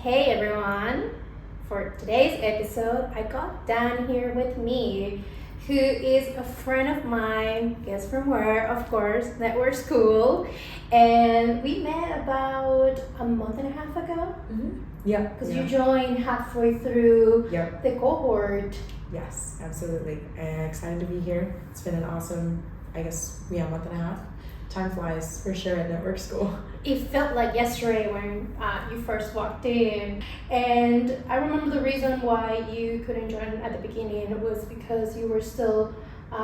Hey everyone! For today's episode, I got Dan here with me, who is a friend of mine, guess from where, of course, network school. And we met about a month and a half ago. Mm-hmm. Yeah. Because you joined halfway through Yep. the cohort. Yes, absolutely. Excited to be here. It's been an awesome, month and a half. Time flies for sure at network school. It felt like yesterday when you first walked in, and I remember the reason why you couldn't join at the beginning was because you were still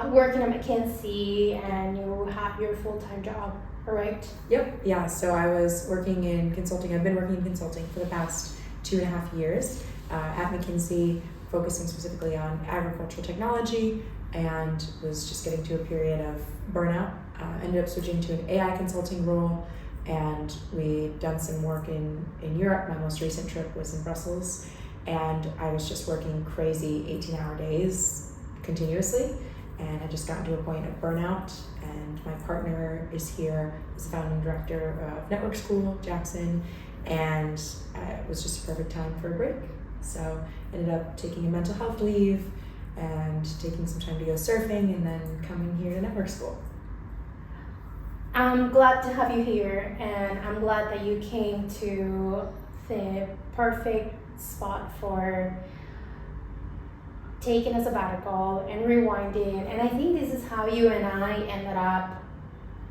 working at McKinsey and you had your full-time job, correct? Yep. Yeah. So I was working in consulting. I've been working in consulting for the past 2.5 years at McKinsey, focusing specifically on agricultural technology, and was just getting to a period of burnout. Ended up switching to an AI consulting role, and we'd done some work in Europe. My most recent trip was in Brussels, and I was just working crazy 18-hour days continuously, and I just gotten to a point of burnout. And my partner is here, is the founding director of Network School, Jackson, and it was just a perfect time for a break. So ended up taking a mental health leave and taking some time to go surfing, and then coming here to Network School. I'm glad to have you here, and I'm glad that you came to the perfect spot for taking a sabbatical and rewinding. And I think this is how you and I ended up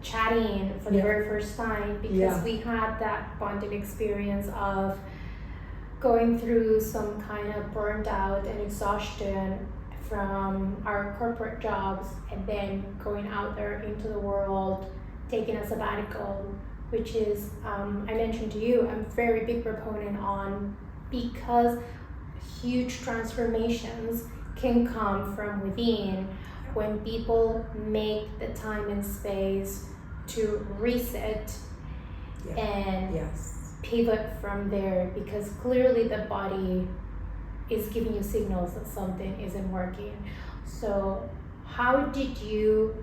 chatting for the very first time, because we had that bonding experience of going through some kind of burned out and exhaustion from our corporate jobs, and then going out there into the world, taking a sabbatical, which is, I mentioned to you, I'm a very big proponent on, because huge transformations can come from within when people make the time and space to reset and pivot from there, because clearly the body is giving you signals that something isn't working. So how did you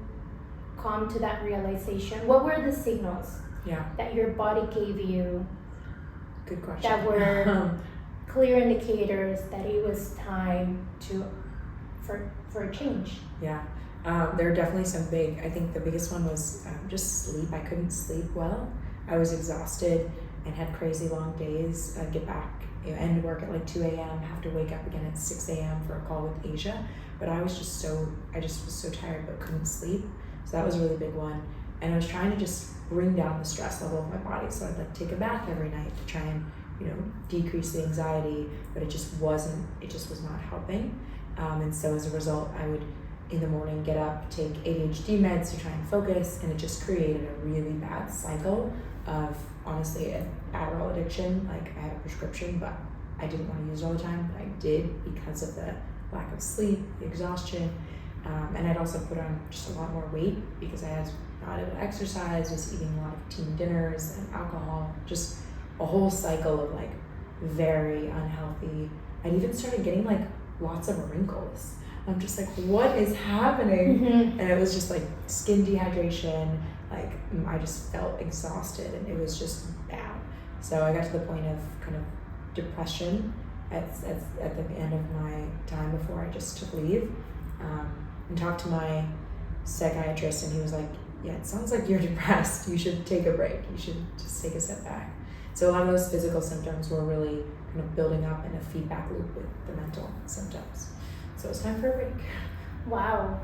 come to that realization? What were the signals that your body gave you? Good question. That were clear indicators that it was time for a change? Yeah, there are definitely some big. I think the biggest one was just sleep. I couldn't sleep well. I was exhausted and had crazy long days. I'd get back, end work at like 2 a.m., have to wake up again at 6 a.m. for a call with Asia. But I was just was so tired but couldn't sleep. So that was a really big one. And I was trying to just bring down the stress level of my body. So I'd take a bath every night to try and, decrease the anxiety, but it just was not helping. And so as a result, I would in the morning get up, take ADHD meds to try and focus, and it just created a really bad cycle of, honestly, an Adderall addiction. Like, I had a prescription, but I didn't want to use it all the time, but I did because of the lack of sleep, the exhaustion. And I'd also put on just a lot more weight because I was not able to exercise, was eating a lot of team dinners and alcohol, just a whole cycle of very unhealthy. I'd even started getting lots of wrinkles. I'm just what is happening? Mm-hmm. And it was just skin dehydration. I just felt exhausted, and it was just bad. So I got to the point of kind of depression at the end of my time before I just took leave. And talked to my psychiatrist, and he was like, yeah, it sounds like you're depressed. You should take a break. You should just take a step back. So a lot of those physical symptoms were really kind of building up in a feedback loop with the mental symptoms. So it's time for a break. Wow.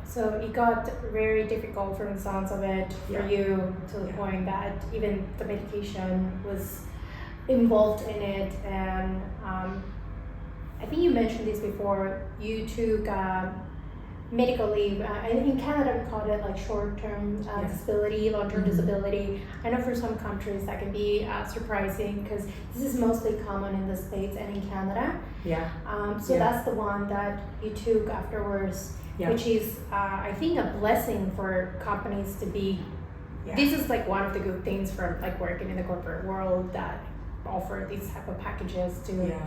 So it got very difficult from the sounds of it for you, to the point that even the medication was involved in it. And I think you mentioned this before, you took medical leave. In Canada we call it short-term disability, long-term disability. I know for some countries that can be surprising, because this is mostly common in the States and in Canada. That's the one that you took afterwards, which is I think a blessing for companies to be. This is one of the good things from working in the corporate world, that offer these type of packages to.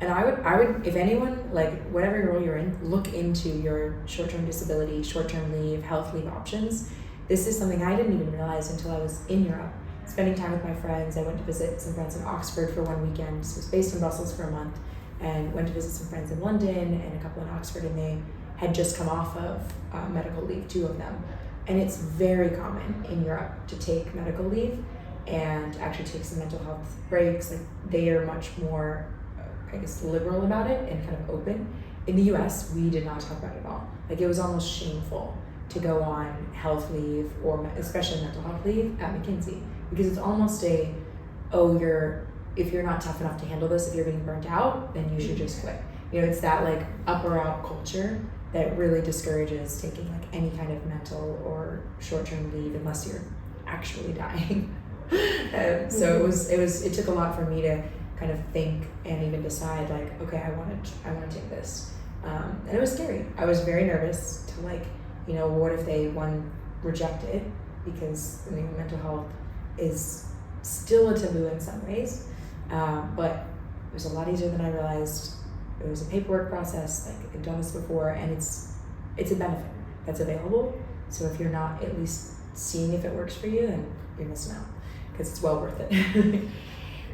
And I would, if anyone, whatever role you're in, look into your short-term disability, short-term leave, health leave options. This is something I didn't even realize until I was in Europe. spending time with my friends. I went to visit some friends in Oxford for one weekend. So I was based in Brussels for a month and went to visit some friends in London and a couple in Oxford, and they had just come off of medical leave, 2 of them. And it's very common in Europe to take medical leave and actually take some mental health breaks. Like, they are much more, I guess, liberal about it and kind of open. In the US, we did not talk about it at all. Like, it was almost shameful to go on health leave, or especially mental health leave at McKinsey, because it's almost if you're not tough enough to handle this, if you're getting burnt out, then you should just quit. You know, it's that like up or out culture that really discourages taking like any kind of mental or short-term leave unless you're actually dying. So it took a lot for me to kind of think and even decide, like, okay, I want to take this. And it was scary. I was very nervous to, like, you know, what if they reject it, because I mean, mental health is still a taboo in some ways, but it was a lot easier than I realized. It was a paperwork process. Like, I've done this before, and it's a benefit that's available. So if you're not at least seeing if it works for you, then you're missing out, because it's well worth it.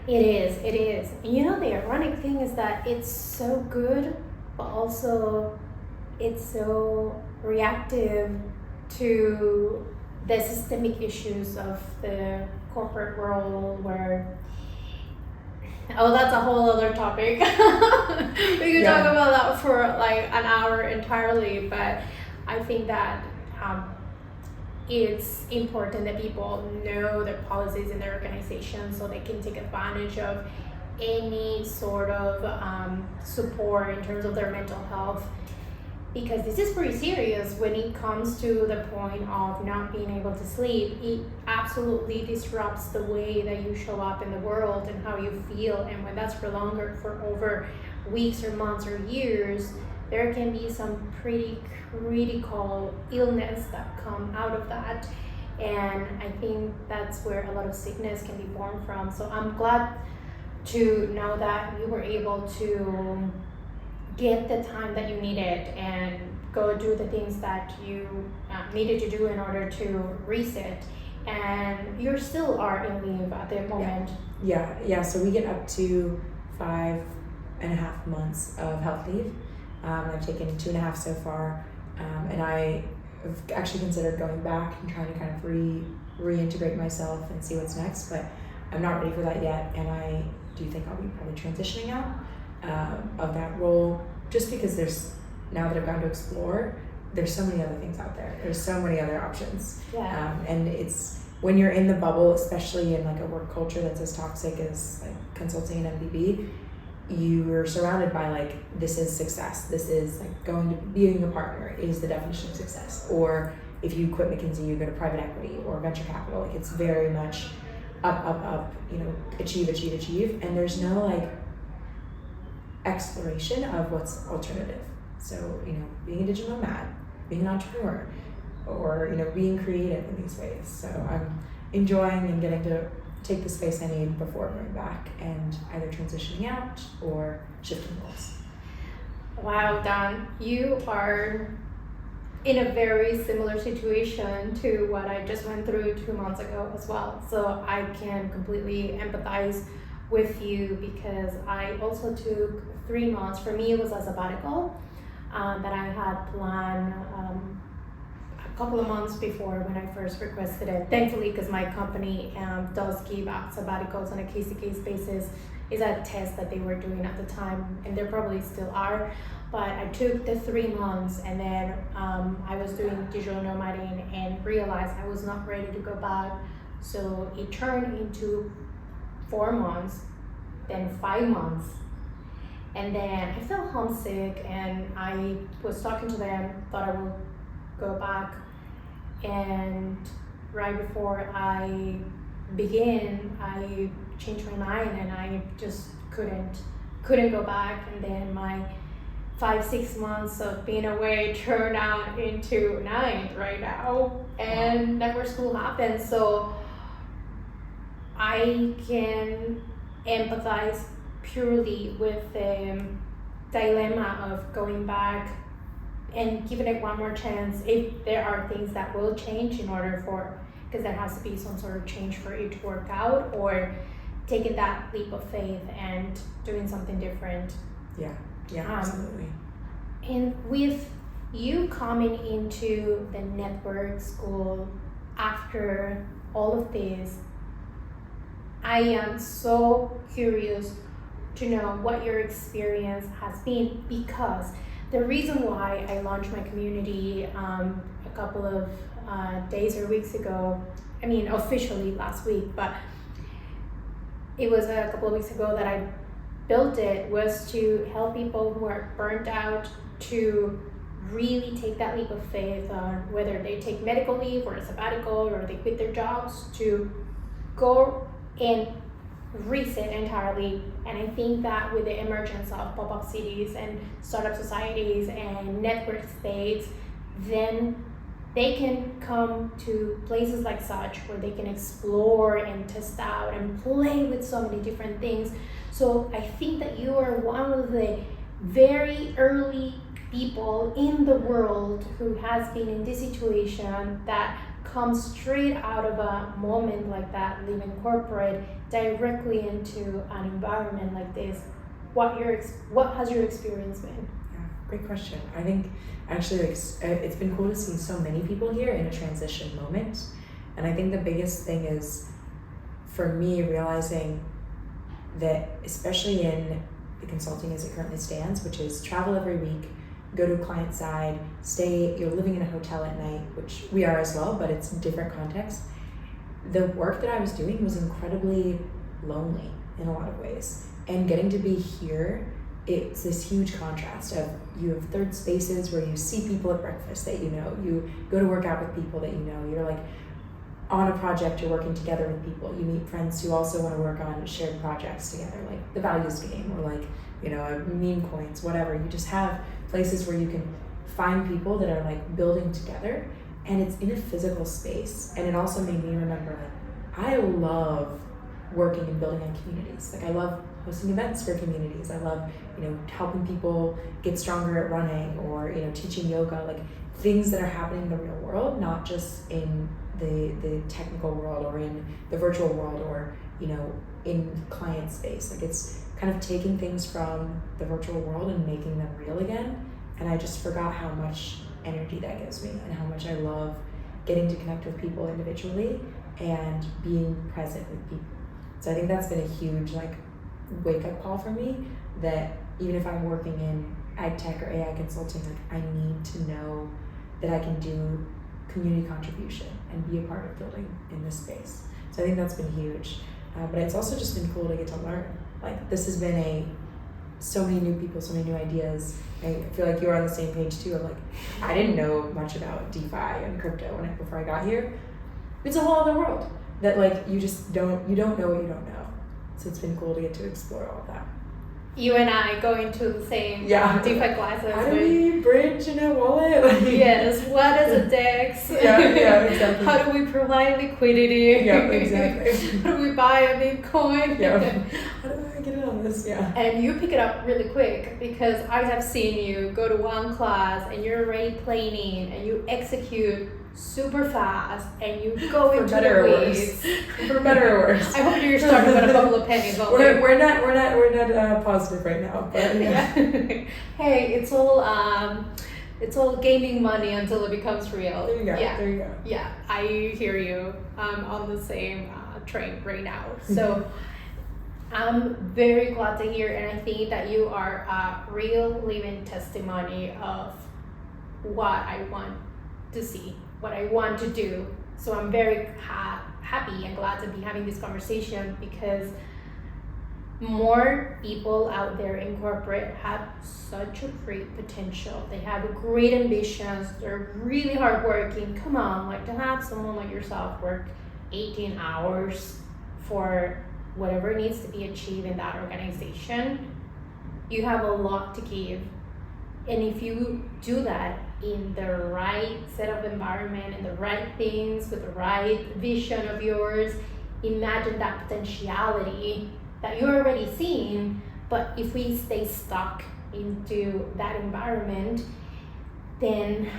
It is. You know, the ironic thing is that it's so good, but also it's so reactive to the systemic issues of the corporate world, where that's a whole other topic. We could talk about that for like an hour entirely, but I think that it's important that people know their policies in their organization so they can take advantage of any sort of support in terms of their mental health, because this is pretty serious when it comes to the point of not being able to sleep. It absolutely disrupts the way that you show up in the world and how you feel, and when that's prolonged for over weeks or months or years, there can be some pretty critical illness that come out of that. And I think that's where a lot of sickness can be born from. So I'm glad to know that you were able to get the time that you needed and go do the things that you needed to do in order to reset. And you still are in leave at the moment. Yeah. So we get up to 5.5 months of health leave. I've taken 2.5 so far, and I have actually considered going back and trying to kind of reintegrate myself and see what's next, but I'm not ready for that yet, and I do think I'll be probably transitioning out of that role, just because now that I've gotten to explore, there's so many other things out there. There's so many other options. And it's when you're in the bubble, especially in like a work culture that's as toxic as like consulting and MBB, you are surrounded by like, this is success. This is like being a partner is the definition of success. Or if you quit McKinsey, you go to private equity or venture capital. Like, it's very much up, you know, achieve. And there's no like exploration of what's alternative. So, you know, being a digital nomad, being an entrepreneur, or, you know, being creative in these ways. So I'm enjoying and getting to take the space I need before going back and either transitioning out or shifting roles. Wow, Dawn, you are in a very similar situation to what I just went through 2 months ago as well. So I can completely empathize with you, because I also took 3 months. For me, it was a sabbatical that I had planned a couple of months before when I first requested it. Thankfully, because my company does give out sabbaticals on a case-to-case basis. Is a test that they were doing at the time, and they probably still are. But I took the 3 months, and then I was doing digital nomading and realized I was not ready to go back. So it turned into 4 months, then 5 months. And then I felt homesick, and I was talking to them, thought I would go back. And right before I began, I changed my mind, and I just couldn't go back. And then my 5-6 months of being away turned out into 9 right now, and never school happened. So I can empathize purely with the dilemma of going back and giving it one more chance if there are things that will change in order for because there has to be some sort of change for you to work out, or taking that leap of faith and doing something different. Yeah, absolutely. And with you coming into the network school after all of this, I am so curious to know what your experience has been, because the reason why I launched my community a couple of days or weeks ago, I mean officially last week, but it was a couple of weeks ago that I built it, was to help people who are burnt out to really take that leap of faith on whether they take medical leave or a sabbatical or they quit their jobs, to go and reset entirely. And I think that with the emergence of pop-up cities and startup societies and network states, then they can come to places like such where they can explore and test out and play with so many different things. So I think that you are one of the very early people in the world who has been in this situation that comes straight out of a moment like that, leaving corporate directly into an environment like this. What has your experience been? Yeah, great question. I think actually it's been cool to see so many people here in a transition moment. And I think the biggest thing is for me realizing that, especially in the consulting as it currently stands, which is travel every week, go to a client side, you're living in a hotel at night, which we are as well, but it's a different context. The work that I was doing was incredibly lonely in a lot of ways. And getting to be here, it's this huge contrast of, you have third spaces where you see people at breakfast that you know, you go to work out with people that you know, you're like on a project, you're working together with people, you meet friends who also want to work on shared projects together, like the values game or like, you know, meme coins, whatever. You just have places where you can find people that are like building together, and it's in a physical space. And it also made me remember, like, I love working and building on communities. Like, I love hosting events for communities. I love, you know, helping people get stronger at running, or, you know, teaching yoga, like things that are happening in the real world, not just in the technical world or in the virtual world or, you know, in client space. Like, it's kind of taking things from the virtual world and making them real again. And I just forgot how much energy that gives me, and how much I love getting to connect with people individually and being present with people. So I think that's been a huge like wake up call for me, that even if I'm working in ag tech or AI consulting, like, I need to know that I can do community contribution and be a part of building in this space. So I think that's been huge. But it's also just been cool to get to learn. Like, this has been so many new people, so many new ideas. I feel like you're on the same page too. Of like, I didn't know much about DeFi and crypto before I got here. It's a whole other world that like you don't know what you don't know. So it's been cool to get to explore all of that. You and I go into the same DeFi classes. How do we bridge in a wallet? Yes, what is a DEX? Yeah, exactly. How do we provide liquidity? Yeah, exactly. How do we buy a Bitcoin? Yeah. How do I get in on this? Yeah. And you pick it up really quick, because I have seen you go to one class and you're already planning and you execute super fast and you go into the weeds. For better or worse. I hope you're starting with a couple of pennies. We're not positive right now, but yeah. Hey, it's all gaming money until it becomes real. There you go. Yeah. There you go. Yeah, I hear you. I'm on the same train right now. So I'm very glad to hear, and I think that you are a real living testimony of what I want to see, what I want to do. So I'm very happy and glad to be having this conversation, because more people out there in corporate have such a great potential. They have great ambitions. They're really hardworking. Come on, like, to have someone like yourself work 18 hours for whatever needs to be achieved in that organization, you have a lot to give. And if you do that in the right set of environment and the right things with the right vision of yours, imagine that potentiality that you're already seeing. But if we stay stuck into that environment, then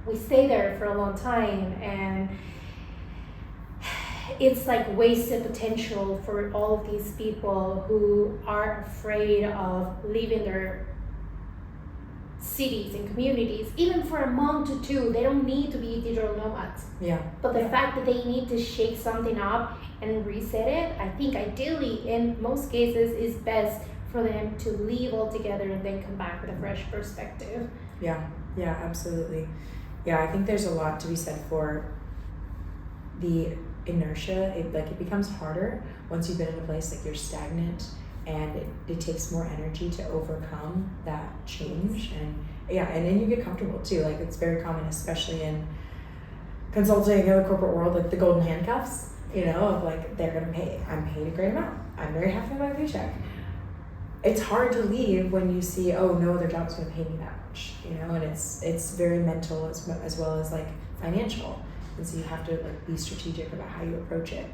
we stay there for a long time, and it's like wasted potential for all of these people who are afraid of leaving their cities and communities, even for a month to two. They don't need to be digital nomads. Yeah. But the fact that they need to shake something up and reset it, I think ideally in most cases is best for them to leave altogether and then come back with a fresh perspective. Yeah, absolutely. Yeah, I think there's a lot to be said for the inertia. It becomes harder once you've been in a place like you're stagnant, and it takes more energy to overcome that change. And then you get comfortable too. Like, it's very common, especially in consulting in the corporate world, like the golden handcuffs, of like, they're gonna pay, I'm paid a great amount, I'm very happy with my paycheck. It's hard to leave when you see, oh, no other job is gonna pay me that much, and it's very mental as well as like financial. And so you have to like be strategic about how you approach it.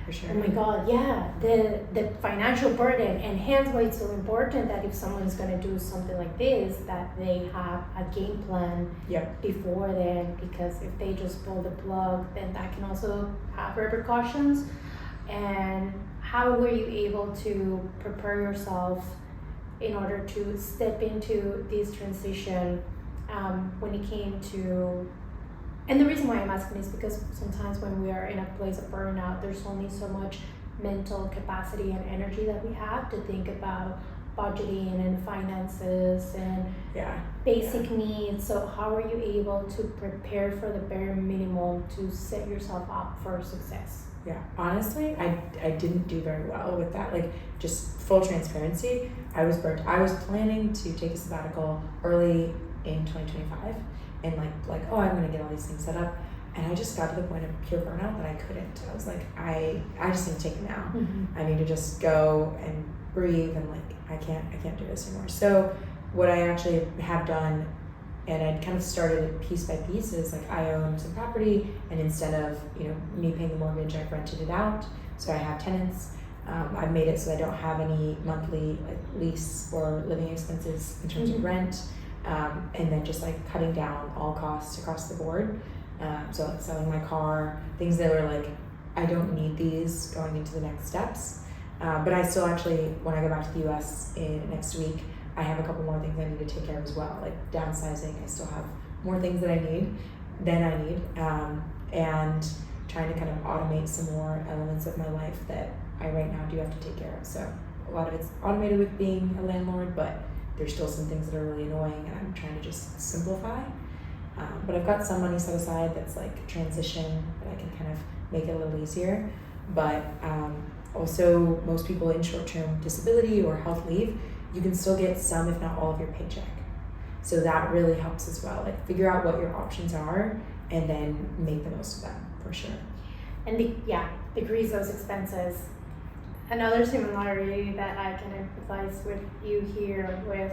For sure. Oh my God, yeah, the financial burden, and hence why it's so important that if someone is going to do something like this, that they have a game plan before then, because if they just pull the plug, then that can also have repercussions. And how were you able to prepare yourself in order to step into this transition when it came to... And the reason why I'm asking is because sometimes when we are in a place of burnout, there's only so much mental capacity and energy that we have to think about budgeting and finances and basic needs. So how are you able to prepare for the bare minimum to set yourself up for success? Yeah, honestly, I didn't do very well with that. Like, just full transparency, I was burnt. I was planning to take a sabbatical early in 2025. And like, oh, I'm gonna get all these things set up, and I just got to the point of pure burnout that I couldn't. I was like, I just need to take it now. I need to just go and breathe, and like, I can't do this anymore. So what I actually have done, and I'd kind of started it piece by piece, is like, I own some property, and instead of me paying the mortgage, I've rented it out, so I have tenants. I've made it so I don't have any monthly like lease or living expenses in terms of rent. And then just like cutting down all costs across the board. So like selling my car, things that were like, I don't need these going into the next steps. But I still actually, when I go back to the US next week, I have a couple more things I need to take care of as well. Like downsizing, I still have more things that I need, and trying to kind of automate some more elements of my life that I right now do have to take care of. So a lot of it's automated with being a landlord, but there's still some things that are really annoying, and I'm trying to just simplify. But I've got some money set aside that's like transition, that I can kind of make it a little easier. But also, most people in short-term disability or health leave, you can still get some, if not all, of your paycheck. So that really helps as well. Like, figure out what your options are and then make the most of them, for sure. And decrease those expenses. Another similarity that I can empathize with you here with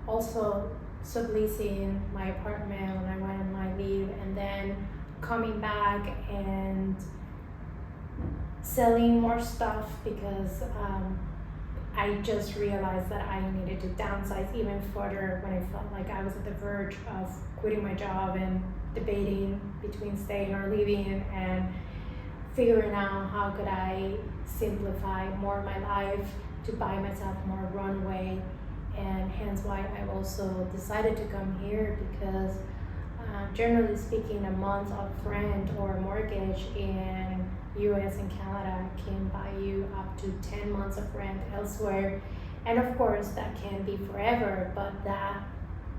also subleasing my apartment when I went on my leave, and then coming back and selling more stuff because I just realized that I needed to downsize even further when I felt like I was at the verge of quitting my job and debating between staying or leaving, and figuring out how could I simplify more of my life to buy myself more runway. And hence why I've also decided to come here, because generally speaking, a month of rent or mortgage in US and Canada can buy you up to 10 months of rent elsewhere. And of course that can be forever, but that,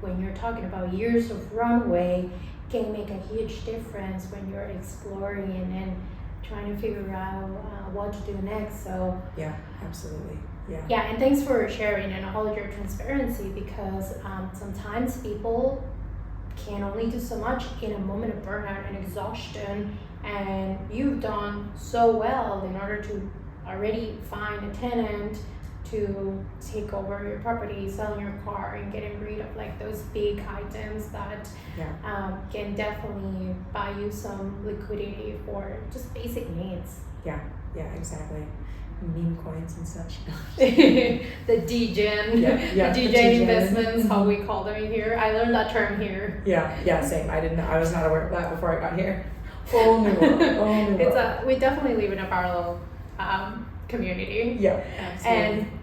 when you're talking about years of runway, can make a huge difference when you're exploring and trying to figure out what to do next. So yeah, absolutely. Yeah, and thanks for sharing and all of your transparency, because sometimes people can only do so much in a moment of burnout and exhaustion, and you've done so well in order to already find a tenant to take over your property, selling your car, and getting rid of like those big items that can definitely buy you some liquidity for just basic needs. Yeah, exactly. Meme coins and such. The degen, the degen investments, how we call them here. I learned that term here. Yeah, same. I didn't know. I was not aware of that before I got here. Whole new world. We definitely live in a parallel community. Yeah, absolutely. And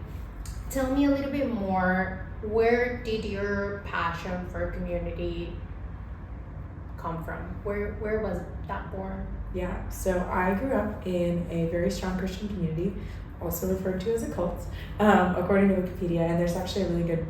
tell me a little bit more, where did your passion for community come from? Where was that born? Yeah, so I grew up in a very strong Christian community, also referred to as a cult, according to Wikipedia. And there's actually a really good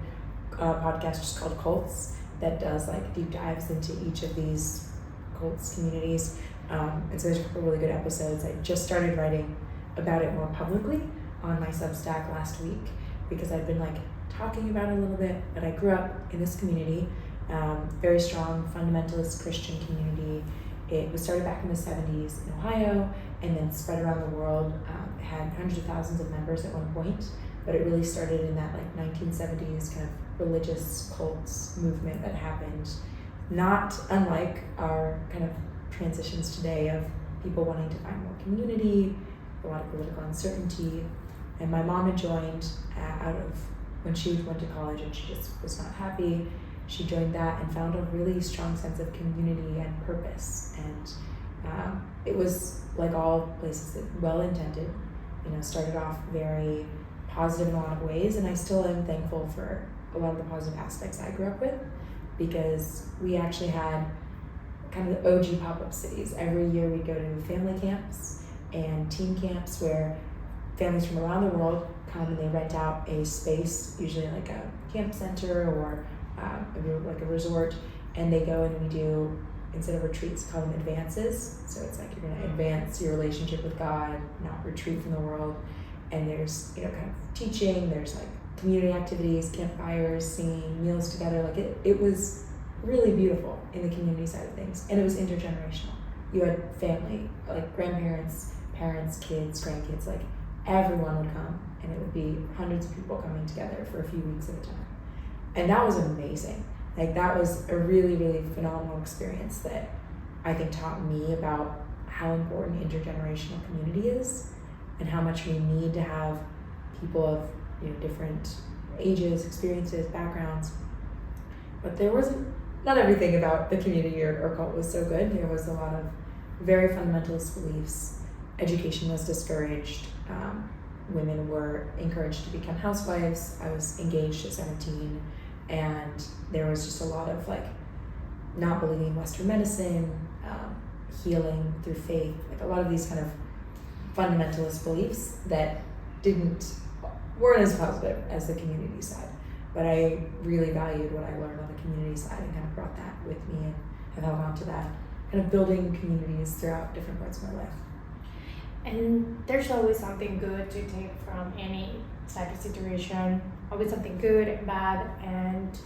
podcast just called Cults that does like deep dives into each of these cults communities. And so there's a couple really good episodes. I just started writing about it more publicly on my Substack last week because I've been like talking about it a little bit, but I grew up in this community, very strong fundamentalist Christian community. It was started back in the 70s in Ohio and then spread around the world. It had hundreds of thousands of members at one point, but it really started in that like 1970s kind of religious cults movement that happened, not unlike our kind of transitions today of people wanting to find more community, a lot of political uncertainty. And my mom had joined out of when she went to college and she just was not happy. She joined that and found a really strong sense of community and purpose. And it was like all places that well-intended, started off very positive in a lot of ways. And I still am thankful for a lot of the positive aspects I grew up with, because we actually had kind of the OG pop-up cities. Every year we'd go to family camps and teen camps where families from around the world come and they rent out a space, usually like a camp center or like a resort, and they go and we do, instead of retreats, call them advances. So it's like you're going to advance your relationship with God, not retreat from the world. And there's kind of teaching, there's like community activities, campfires, singing, meals together. Like it was really beautiful in the community side of things, and it was intergenerational. You had family, like grandparents, parents, kids, grandkids, like everyone would come, and it would be hundreds of people coming together for a few weeks at a time. And that was amazing. Like that was a really, really phenomenal experience that I think taught me about how important intergenerational community is and how much we need to have people of different ages, experiences, backgrounds. But there wasn't, not everything about the community or cult was so good. There was a lot of very fundamentalist beliefs. Education was discouraged. Women were encouraged to become housewives. I was engaged at 17, and there was just a lot of like not believing in Western medicine, healing through faith, like a lot of these kind of fundamentalist beliefs that weren't as positive as the community side. But I really valued what I learned on the community side and kind of brought that with me and have held on to that, kind of building communities throughout different parts of my life. And there's always something good to take from any type of situation, always something good and bad. And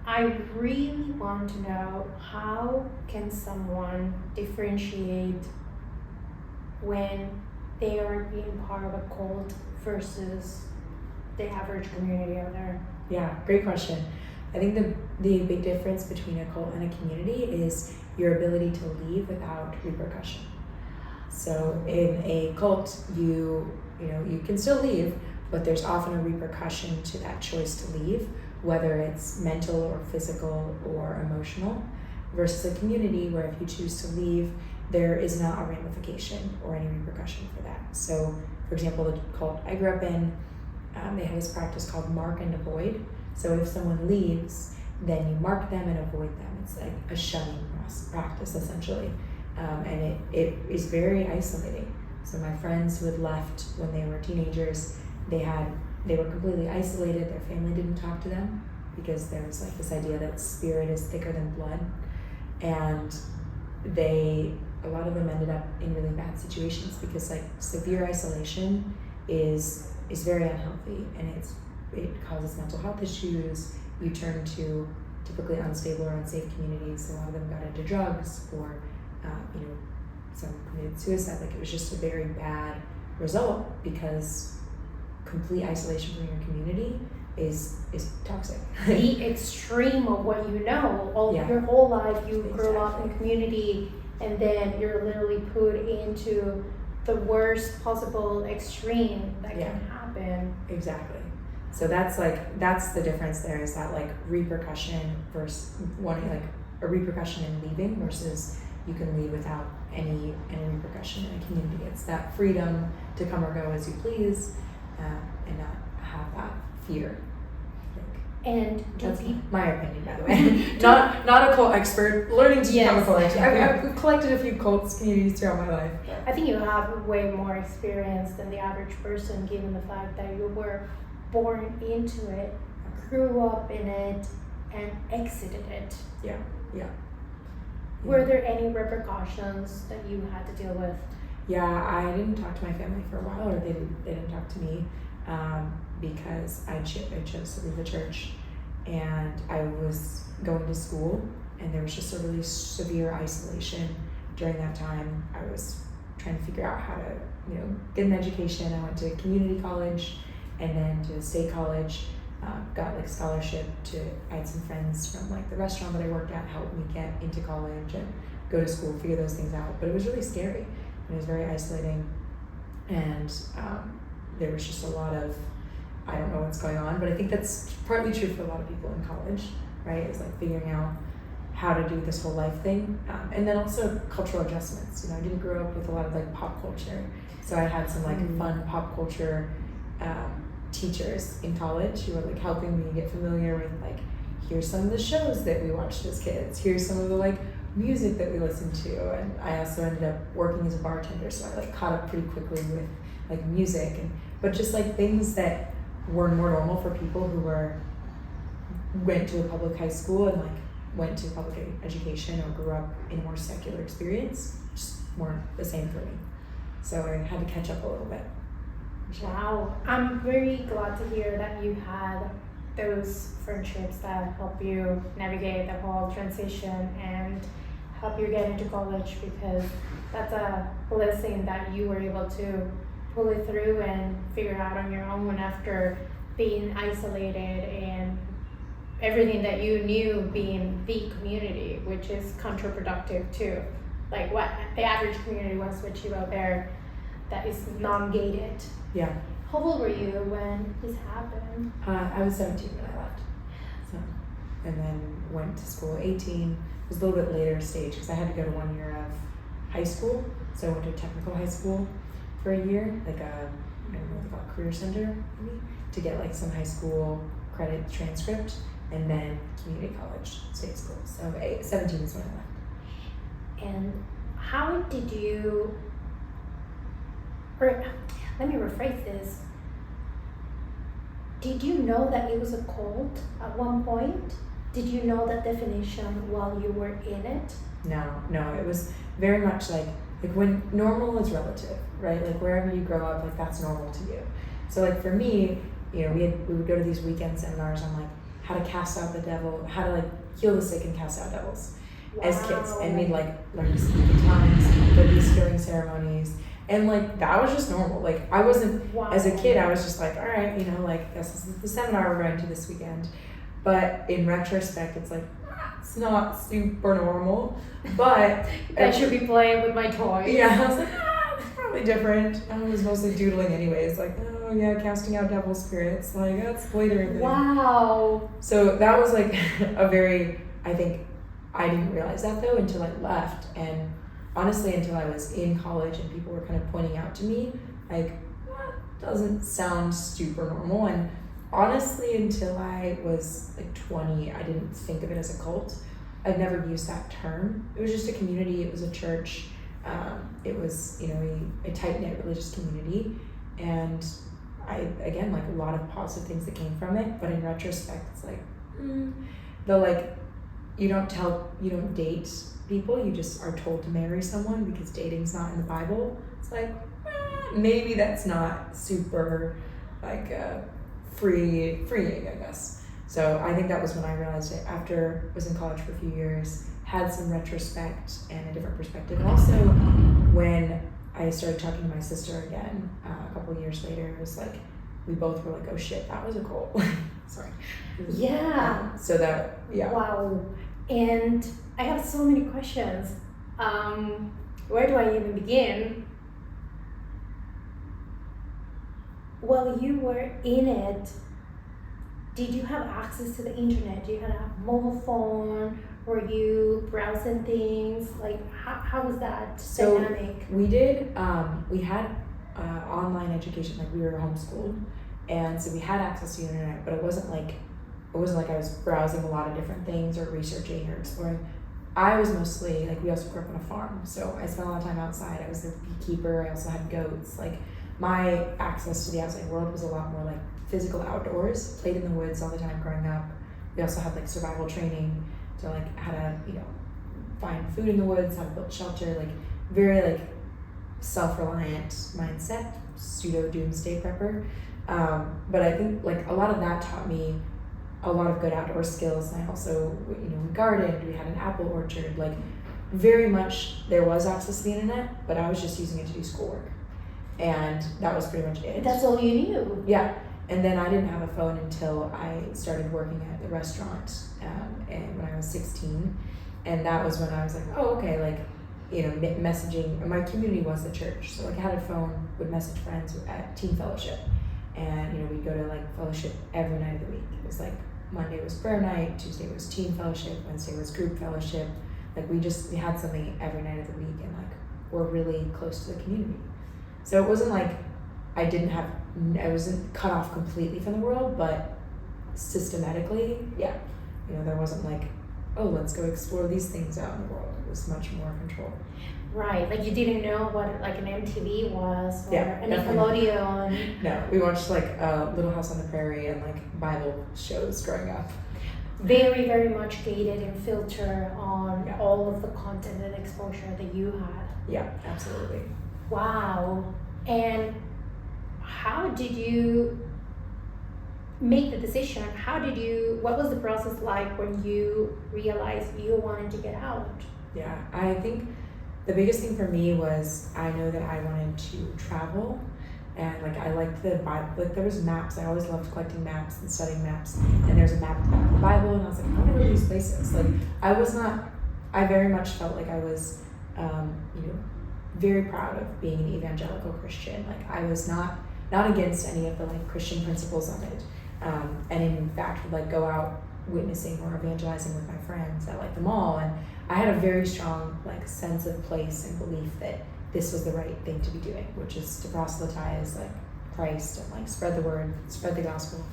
I really want to know, how can someone differentiate when they are being part of a cult versus the average community out there? Yeah, great question. I think the big difference between a cult and a community is your ability to leave without repercussion. So in a cult, you can still leave, but there's often a repercussion to that choice to leave, whether it's mental or physical or emotional, versus a community where if you choose to leave, there is not a ramification or any repercussion for that. So, for example, the cult I grew up in, they have this practice called mark and avoid. So if someone leaves, then you mark them and avoid them. It's like a shunning practice, essentially. And it is very isolating. So my friends who had left when they were teenagers, they were completely isolated. Their family didn't talk to them because there was like this idea that spirit is thicker than blood. And a lot of them ended up in really bad situations because like severe isolation is very unhealthy, and it causes mental health issues. You turn to typically unstable or unsafe communities. A lot of them got into drugs, or some committed suicide. Like it was just a very bad result because complete isolation from your community is toxic. The extreme of what you know, your whole life you grew up in community, and then you're literally put into the worst possible extreme that can happen. Exactly. So that's the difference there, is that like repercussion versus wanting, like a repercussion in leaving versus you can leave without any repercussion in a community. It's that freedom to come or go as you please, and not have that fear. And that's my opinion, by the way. not a cult expert, learning to become a cult expert. I've collected a few cults communities throughout my life. But. I think you have way more experience than the average person, given the fact that you were born into it, grew up in it, and exited it. Yeah. Were there any repercussions that you had to deal with? Yeah, I didn't talk to my family for a while, or they didn't talk to me, because I chose to leave the church, and I was going to school, and there was just a really severe isolation during that time. I was trying to figure out how to, get an education. I went to community college, and then to state college. Got like scholarship I had some friends from like the restaurant that I worked at helped me get into college and go to school, figure those things out. But it was really scary. It was very isolating, and there was just a lot of, I don't know what's going on, but I think that's partly true for a lot of people in college, right? It's like figuring out how to do this whole life thing, and then also cultural adjustments. I didn't grow up with a lot of like pop culture, so I had some like fun pop culture teachers in college who were like helping me get familiar with like, here's some of the shows that we watched as kids, here's some of the like music that we listened to. And I also ended up working as a bartender, so I like caught up pretty quickly with like music, but just like things that were more normal for people who went to a public high school and like went to public education or grew up in a more secular experience, just weren't the same for me. So I had to catch up a little bit. Wow, I'm very glad to hear that you had those friendships that help you navigate the whole transition and help you get into college, because that's a blessing that you were able to pull it through and figure out on your own after being isolated and everything that you knew being the community, which is counterproductive too. Like what the average community wants to achieve out there that is non-gated. Yeah. How old were you when this happened? I was 17 when I left. So, and then went to school 18. It was a little bit later stage because I had to go to 1 year of high school. So I went to a technical high school for a year, like I don't know what they call it, career center, maybe, to get like some high school credit transcript, and then community college, state school. So 17 is when I left. And how did you, or let me rephrase this. Did you know that it was a cult at one point? Did you know that definition while you were in it? No, it was very much like when normal is relative, right? Like wherever you grow up, like that's normal to you. So like for me, we would go to these weekend seminars on like how to cast out the devil, how to like heal the sick and cast out devils. Wow. As kids, and we'd like learn to speak in tongues, go to these healing ceremonies, and like that was just normal. Like I wasn't, as a kid, I was just like, all right, like this is the seminar we're going to this weekend. But in retrospect, it's like it's not super normal. But I should be playing with my toys. Yeah, I was like, it's probably different. I was mostly doodling anyways, like, oh yeah, casting out devil spirits, like that's later thing. Wow. So that was like a very, I think, I didn't realize that though until I left, and honestly until I was in college and people were kind of pointing out to me like that doesn't sound super normal. And honestly until I was like 20, I didn't think of it as a cult. I'd never used that term. It was just a community. It was a church. It was a tight-knit religious community, and I again like a lot of positive things that came from it. But in retrospect, it's like you don't date people, you just are told to marry someone because dating's not in the Bible. It's like maybe that's not super like freeing, I guess. So I think that was when I realized it, after I was in college for a few years, had some retrospect and a different perspective. And also when I started talking to my sister again a couple of years later, it was like we both were like, oh shit, that was a cult. Sorry. Yeah. So that, yeah. Wow. And I have so many questions. Where do I even begin? While you were in it, did you have access to the internet? Did you have a mobile phone? Were you browsing things? Like, how was that dynamic? We did, we had online education, like we were homeschooled, and so we had access to the internet, but it wasn't like I was browsing a lot of different things or researching or exploring. I was mostly, like, we also grew up on a farm, so I spent a lot of time outside. I was the beekeeper, I also had goats. Like, my access to the outside world was a lot more like physical outdoors, played in the woods all the time growing up. We also had like survival training, so like how to, find food in the woods, how to build shelter, like very like self-reliant mindset, pseudo doomsday prepper. But I think like a lot of that taught me a lot of good outdoor skills, and I also, we gardened, we had an apple orchard, like very much there was access to the internet, but I was just using it to do schoolwork. And that was pretty much it. That's all you knew? Yeah. And then I didn't have a phone until I started working at the restaurant, and when I was 16. And that was when I was like, oh, okay, like, messaging, my community was the church. So like I had a phone, would message friends at teen fellowship. And, we'd go to like fellowship every night of the week. It was like Monday was prayer night, Tuesday was teen fellowship, Wednesday was group fellowship. Like we had something every night of the week, and like we're really close to the community. So it wasn't like I wasn't cut off completely from the world, but systematically, yeah. There wasn't like, oh, let's go explore these things out in the world. It was much more controlled. Right, like you didn't know what like an MTV was, or yeah, an Nickelodeon. No, we watched like Little House on the Prairie and like Bible shows growing up. Very, very much gated and filtered on all of the content and exposure that you had. Yeah, absolutely. Wow. And how did you make the decision? What was the process like when you realized you wanted to get out? Yeah, I think the biggest thing for me was I know that I wanted to travel, and like I liked the Bible. Like there was maps. I always loved collecting maps and studying maps. And there's a map at the back of the Bible, and I was like, I want to go to these places. Like I very much felt like I was, very proud of being an evangelical Christian. Like I was not against any of the like Christian principles of it, and in fact would like go out witnessing or evangelizing with my friends at like the mall. And I had a very strong like sense of place and belief that this was the right thing to be doing, which is to proselytize like Christ and like spread the word, spread the gospel.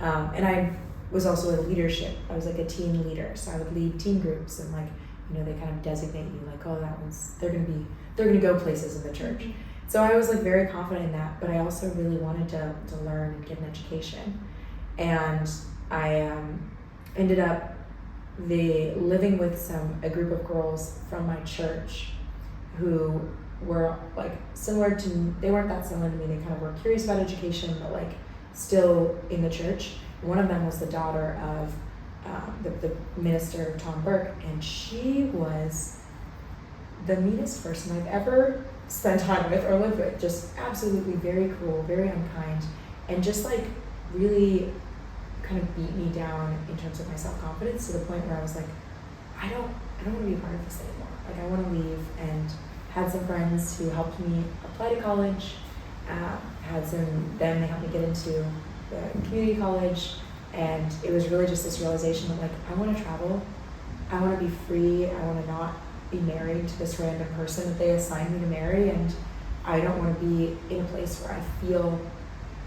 And I was also in leadership. I was like a teen leader, so I would lead teen groups, and like they kind of designate you like, oh, they're gonna go places in the church. So I was like very confident in that, but I also really wanted to learn and get an education. And I ended up living with a group of girls from my church who were like they weren't that similar to me. They kind of were curious about education, but like still in the church. One of them was the daughter of the minister, Tom Burke, and she was the meanest person I've ever spent time with or lived with. Just absolutely very cruel, very unkind, and just like really kind of beat me down in terms of my self-confidence, to the point where I was like, I don't want to be a part of this anymore. Like I want to leave. And had some friends who helped me apply to college. They helped me get into the community college. And it was really just this realization that like, I want to travel, I want to be free, I want to not be married to this random person that they assigned me to marry, and I don't want to be in a place where I feel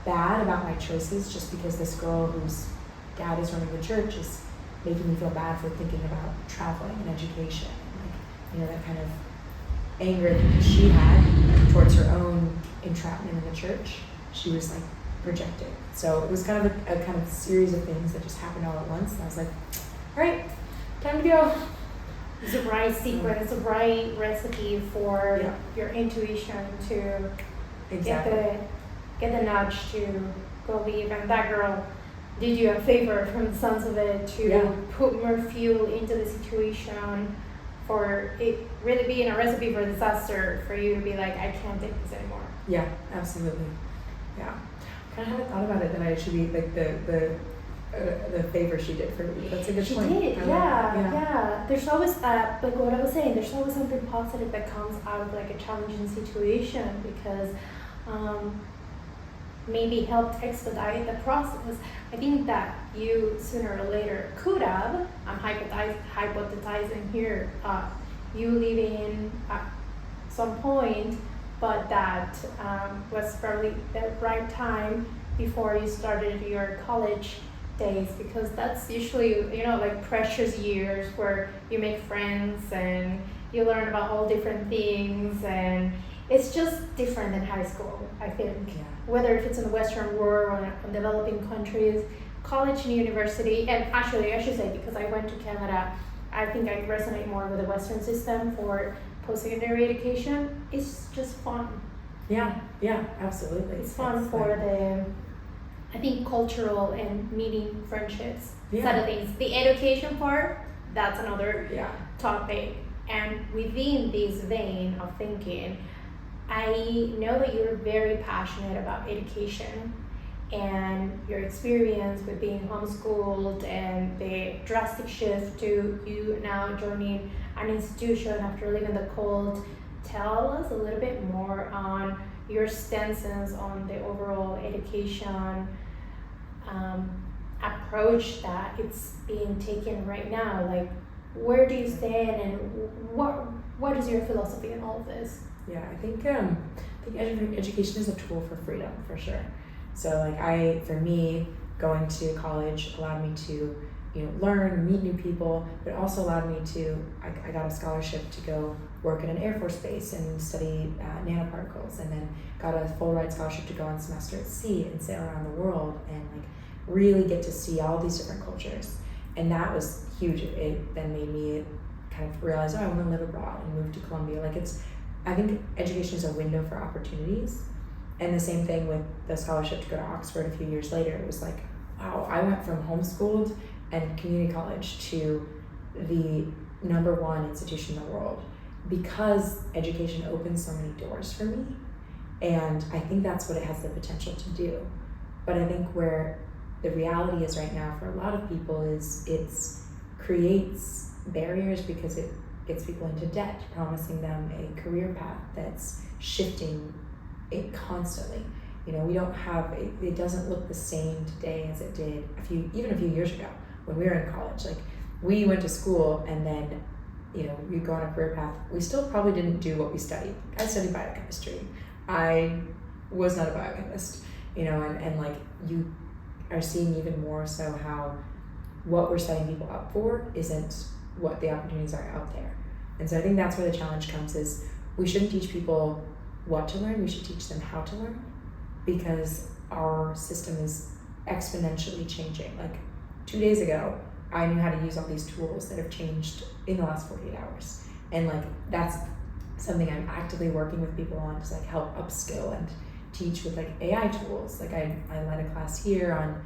bad about my choices just because this girl whose dad is running the church is making me feel bad for thinking about traveling and education. Like, that kind of anger that she had towards her own entrapment in the church, she was like projecting. So it was kind of a kind of series of things that just happened all at once, and I was like, all right, time to go. It's the right secret, it's the right recipe for your intuition to get the nudge to go leave. And that girl did you a favor, from the sounds of it, to put more fuel into the situation, for it really being a recipe for disaster, for you to be like, I can't take this anymore. Yeah, absolutely. Yeah. I kind of haven't thought about it, that I should be like the favor she did for me. That's a good point. She did, yeah. There's always like what I was saying, there's always something positive that comes out of like a challenging situation, because maybe helped expedite the process. I think that you sooner or later could have, I'm hypothesizing here, you leaving at some point, but that was probably the right time before you started your college days, because that's usually, like precious years where you make friends and you learn about all different things, and it's just different than high school, I think. Yeah. Whether if it's in the Western world or in developing countries, college and university, and actually I should say, because I went to Canada, I think I resonate more with the Western system for post-secondary education. It's just fun. Yeah, absolutely. It's fun for the, I think, cultural and meeting friendships side of things. The education part, that's another topic. And within this vein of thinking, I know that you're very passionate about education and your experience with being homeschooled and the drastic shift to you now joining an institution after leaving the cold. Tell us a little bit more on your stances on the overall education approach that it's being taken right now. Like, where do you stand, and what is your philosophy in all of this? Yeah, I think education is a tool for freedom, for sure. So for me, going to college allowed me to, learn, meet new people, but also allowed me to, I got a scholarship to go work in an Air Force base and study nanoparticles, and then got a full ride scholarship to go on semester at sea and sail around the world and really get to see all these different cultures. And that was huge. It then made me kind of realize, I want to live abroad and move to Columbia. I think education is a window for opportunities. And the same thing with the scholarship to go to Oxford a few years later. It was like, wow, I went from homeschooled and community college to the #1 institution in the world, because education opens so many doors for me. And I think that's what it has the potential to do. But I think where the reality is right now for a lot of people is it creates barriers, because it gets people into debt, promising them a career path that's shifting it constantly. We don't have, it doesn't look the same today as it did even a few years ago when we were in college. We went to school and then, you go on a career path. We still probably didn't do what we studied. I studied biochemistry. I was not a biochemist, and you are seeing even more so how what we're setting people up for isn't what the opportunities are out there. And so I think that's where the challenge comes, is we shouldn't teach people what to learn, we should teach them how to learn, because our system is exponentially changing. 2 days ago, I knew how to use all these tools that have changed in the last 48 hours. And that's something I'm actively working with people on, to help upskill and teach with AI tools. I led a class here on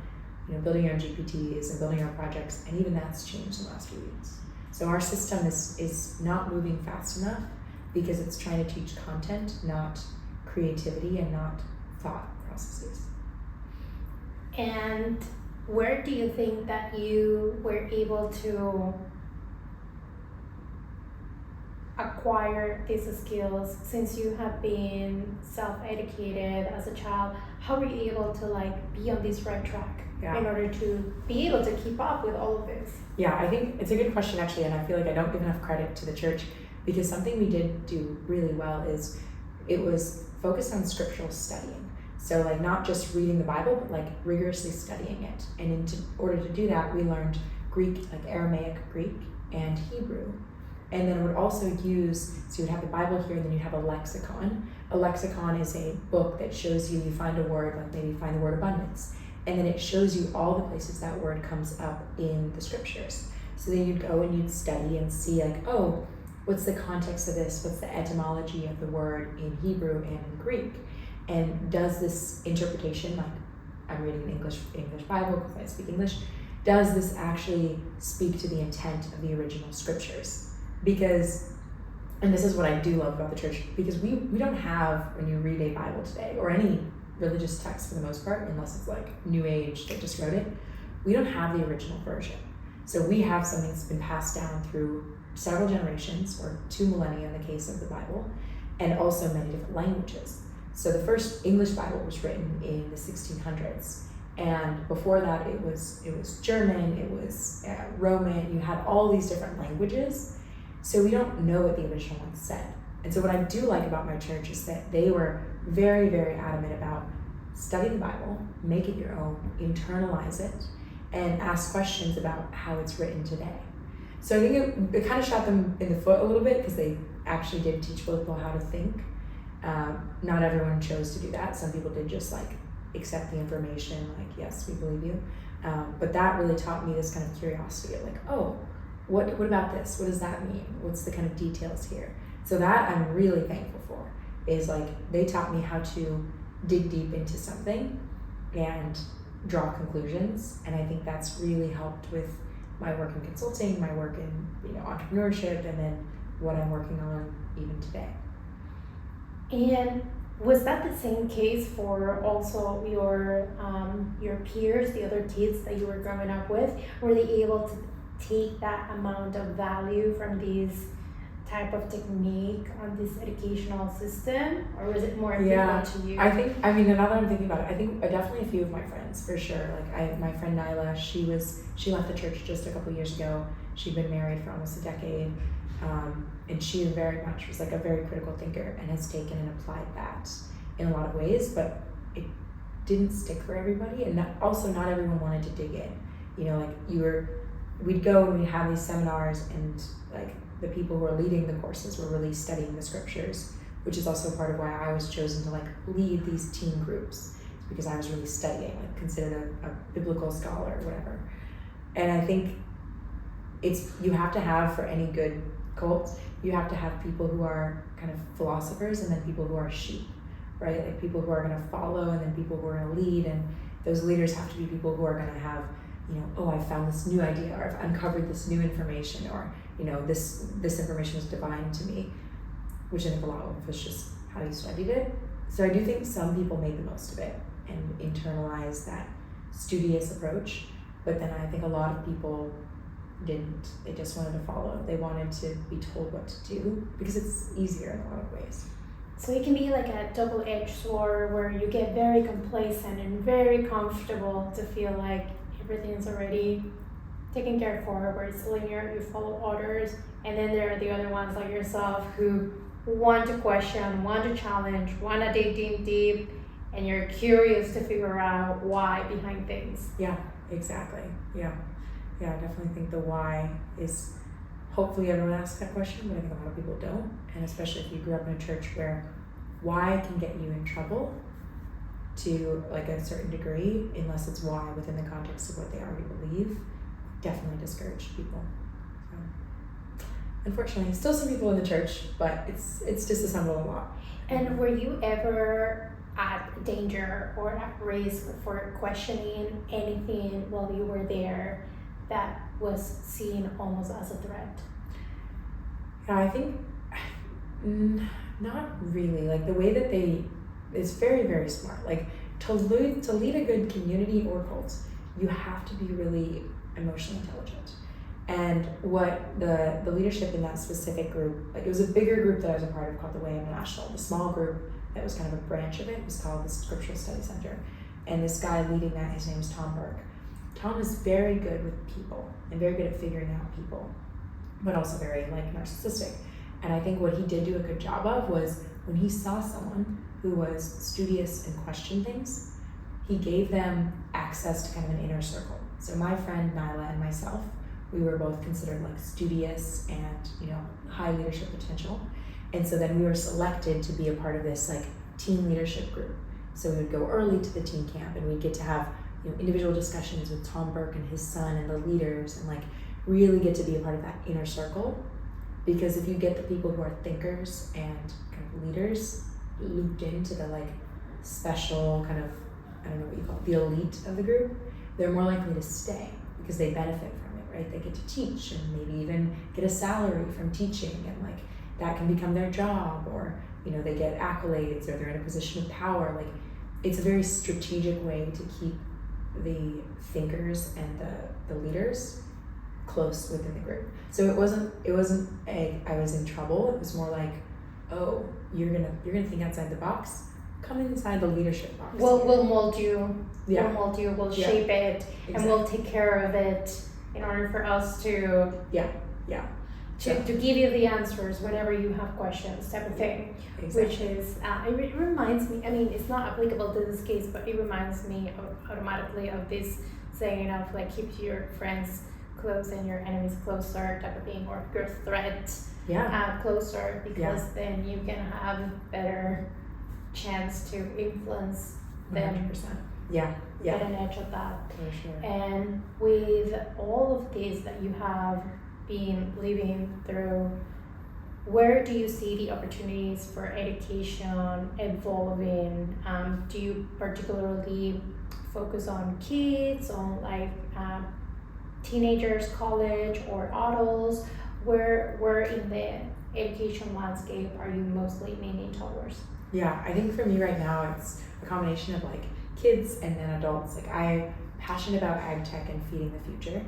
building your own GPTs and building our projects, and even that's changed in the last few weeks. So our system is not moving fast enough, because it's trying to teach content, not creativity and not thought processes. And where do you think that you were able to acquire these skills, since you have been self-educated as a child? How were you able to be on this right track in order to be able to keep up with all of this? Yeah, I think it's a good question, actually, and I feel I don't give enough credit to the church, because something we did do really well is it was focused on scriptural studying. So not just reading the Bible, but rigorously studying it. And in order to do that, we learned Greek, Aramaic Greek, and Hebrew. And then it would also use, so you'd have the Bible here, and then you'd have a lexicon. A lexicon is a book that shows you find a word, maybe find the word abundance. And then it shows you all the places that word comes up in the scriptures. So then you'd go and you'd study and see what's the context of this? What's the etymology of the word in Hebrew and in Greek? And does this interpretation, I'm reading an English Bible because I speak English, does this actually speak to the intent of the original scriptures? Because, and this is what I do love about the church, because we don't have, when you read a Bible today, or any religious text for the most part, unless it's New Age that just wrote it, we don't have the original version. So we have something that's been passed down through several generations, or 2 millennia in the case of the Bible, and also many different languages. So the first English Bible was written in the 1600s. And before that, it was German, it was Roman. You had all these different languages, so we don't know what the original one said. And so what I do like about my church is that they were very, very adamant about study the Bible, make it your own, internalize it, and ask questions about how it's written today. So I think it kind of shot them in the foot a little bit because they actually did teach people how to think. Not everyone chose to do that. Some people did just like accept the information, like, yes, we believe you. But that really taught me this kind of curiosity of like, oh, what about this? What does that mean? What's the kind of details here? So that I'm really thankful for, is like they taught me how to dig deep into something and draw conclusions. And I think that's really helped with my work in consulting, my work in entrepreneurship, and then what I'm working on even today. And was that the same case for also your peers, the other kids that you were growing up with? Were they able to take that amount of value from these type of technique on this educational system, or was it more applicable to you? I think, now that I'm thinking about it, I think definitely a few of my friends, for sure. Like my friend Nyla, she left the church just a couple years ago. She'd been married for almost a decade. And she very much was like a very critical thinker and has taken and applied that in a lot of ways, but it didn't stick for everybody. And also not everyone wanted to dig in. We'd go and we'd have these seminars, and like the people who are leading the courses were really studying the scriptures, which is also part of why I was chosen to like lead these teen groups, because I was really studying, like considered a biblical scholar or whatever. And I think you have to have, for any good cult, you have to have people who are kind of philosophers and then people who are sheep, right? Like people who are going to follow and then people who are going to lead, and those leaders have to be people who are going to have, I found this new idea, or I've uncovered this new information, or this information was divine to me, which I think a lot of it was just how you studied it. So I do think some people made the most of it and internalized that studious approach, but then I think a lot of people didn't. They just wanted to follow. They wanted to be told what to do because it's easier in a lot of ways. So it can be like a double-edged sword where you get very complacent and very comfortable to feel like everything's already taken care for, where it's linear, you follow orders, and then there are the other ones like yourself who want to question, want to challenge, want to dig deep, and you're curious to figure out why behind things. Yeah, exactly. Yeah, I definitely think the why is, hopefully everyone asks that question, but I think a lot of people don't. And especially if you grew up in a church where why can get you in trouble to like a certain degree, unless it's why within the context of what they already believe, definitely discourage people. So, unfortunately, still some people in the church, but it's disassembled a lot. And were you ever at danger or at risk for questioning anything while you were there that was seen almost as a threat? Yeah, I think not really. Like the way that it's very, very smart. Like to lead a good community or cult, you have to be really emotionally intelligent. And what the leadership in that specific group, like it was a bigger group that I was a part of called the Way International. The small group that was kind of a branch of it was called the Scriptural Study Center. And this guy leading that, his name is Tom Burke. Tom is very good with people and very good at figuring out people, but also very like narcissistic. And I think what he did do a good job of was when he saw someone who was studious and questioned things, he gave them access to kind of an inner circle. So my friend Nyla and myself, we were both considered like studious and high leadership potential. And so then we were selected to be a part of this like teen leadership group. So we would go early to the teen camp and we'd get to have individual discussions with Tom Burke and his son and the leaders, and like really get to be a part of that inner circle. Because if you get the people who are thinkers and kind of leaders looped into the like special kind of, I don't know what you call it, the elite of the group, they're more likely to stay because they benefit from it, right? They get to teach and maybe even get a salary from teaching, and like that can become their job, or they get accolades, or they're in a position of power. Like it's a very strategic way to keep the thinkers and the leaders close within the group. So it wasn't I was in trouble. It was more like, oh, you're gonna think outside the box. come inside the leadership box. We'll mold you. Yeah. We'll mold you. We'll shape it, and we'll take care of it in order for us to to give you the answers whenever you have questions, type of thing. Exactly. Which is it reminds me. I mean, it's not applicable to this case, but it reminds me automatically of this saying of like keep your friends close and your enemies closer, type of thing, or your threat closer, because then you can have better chance to influence them. 100%. Get an edge of that. For sure. And with all of this that you have been living through, where do you see the opportunities for education evolving? Do you particularly focus on kids, on like teenagers, college, or adults? Where in the education landscape are you mostly leaning towards? Yeah, I think for me right now it's a combination of like kids and then adults. Like I'm passionate about ag tech and feeding the future.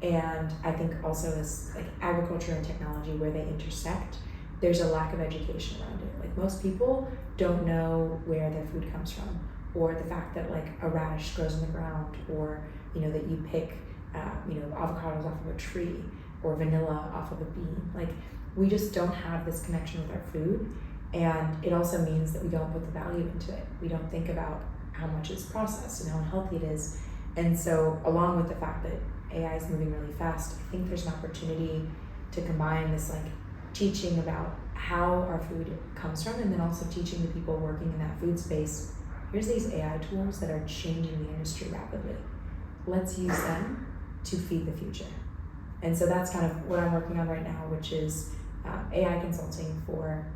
And I think also this like agriculture and technology where they intersect, there's a lack of education around it. Like most people don't know where their food comes from, or the fact that like a radish grows in the ground, or that you pick avocados off of a tree, or vanilla off of a bean. Like we just don't have this connection with our food, and it also means that we don't put the value into it. We don't think about how much it's processed and how unhealthy it is. And so along with the fact that AI is moving really fast, I think there's an opportunity to combine this like teaching about how our food comes from, and then also teaching the people working in that food space, here's these AI tools that are changing the industry rapidly. Let's use them to feed the future. And so that's kind of what I'm working on right now, which is AI consulting for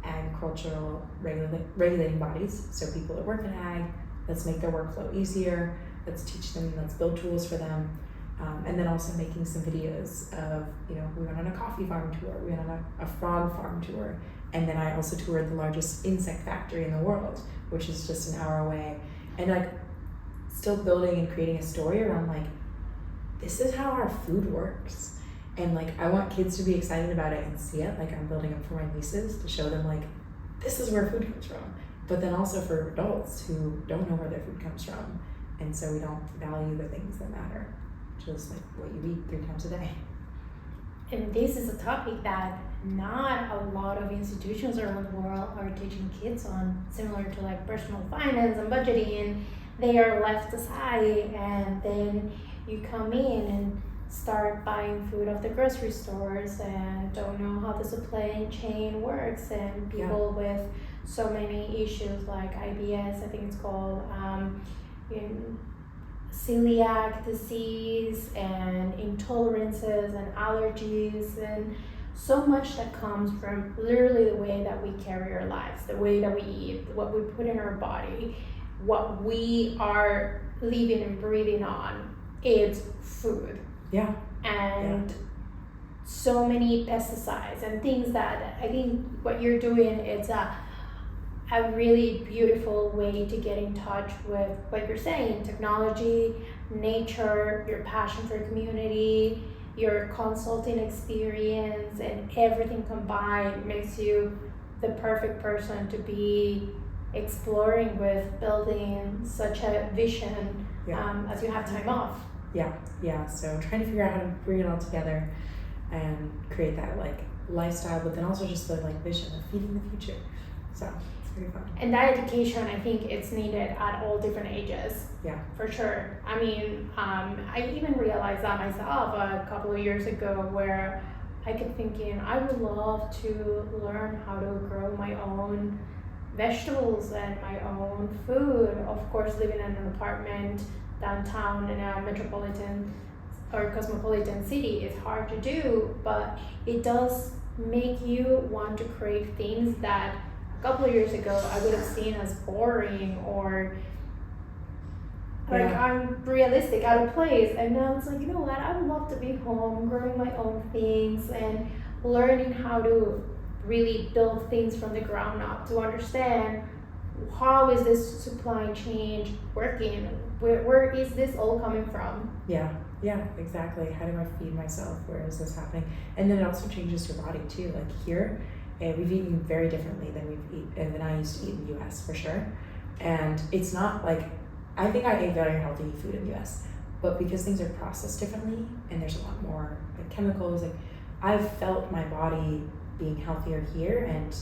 agricultural regulating bodies. So people that work in ag, let's make their workflow easier, let's teach them, let's build tools for them. And then also making some videos of, we went on a coffee farm tour, we went on a frog farm tour, and then I also toured the largest insect factory in the world, which is just an hour away. And like still building and creating a story around like, this is how our food works. And like, I want kids to be excited about it and see it. Like I'm building up for my nieces to show them like, this is where food comes from. But then also for adults who don't know where their food comes from. And so we don't value the things that matter, just like what you eat 3 times a day. And this is a topic that not a lot of institutions around the world are teaching kids on, similar to like personal finance and budgeting. They are left aside, and then you come in and start buying food off the grocery stores and don't know how the supply chain works, and people with so many issues like IBS, I think it's called, celiac disease and intolerances and allergies, and so much that comes from literally the way that we carry our lives, the way that we eat, what we put in our body, what we are living and breathing on. It's food. And so many pesticides and things that I think what you're doing is a really beautiful way to get in touch with what you're saying, technology, nature, your passion for community, your consulting experience, and everything combined makes you the perfect person to be exploring with, building such a vision as you have time off. So trying to figure out how to bring it all together and create that like lifestyle, but then also just the like vision of feeding the future. So it's pretty fun. And that education, I think it's needed at all different ages. For sure. I mean, I even realized that myself a couple of years ago, where I kept thinking I would love to learn how to grow my own vegetables and my own food. Of course, living in an apartment downtown in a metropolitan or cosmopolitan city is hard to do, but it does make you want to crave things that a couple of years ago I would have seen as boring or like unrealistic, out of place. And now it's like, you know what, I would love to be home, growing my own things and learning how to really build things from the ground up, to understand how is this supply chain working, where is this all coming from. Exactly. How do I feed myself? Where is this happening? And then it also changes your body too. Like here, we've eaten very differently than I used to eat in the US for sure. And it's not like, I think I ate very healthy food in the US, but because things are processed differently and there's a lot more like chemicals, like I've felt my body being healthier here, and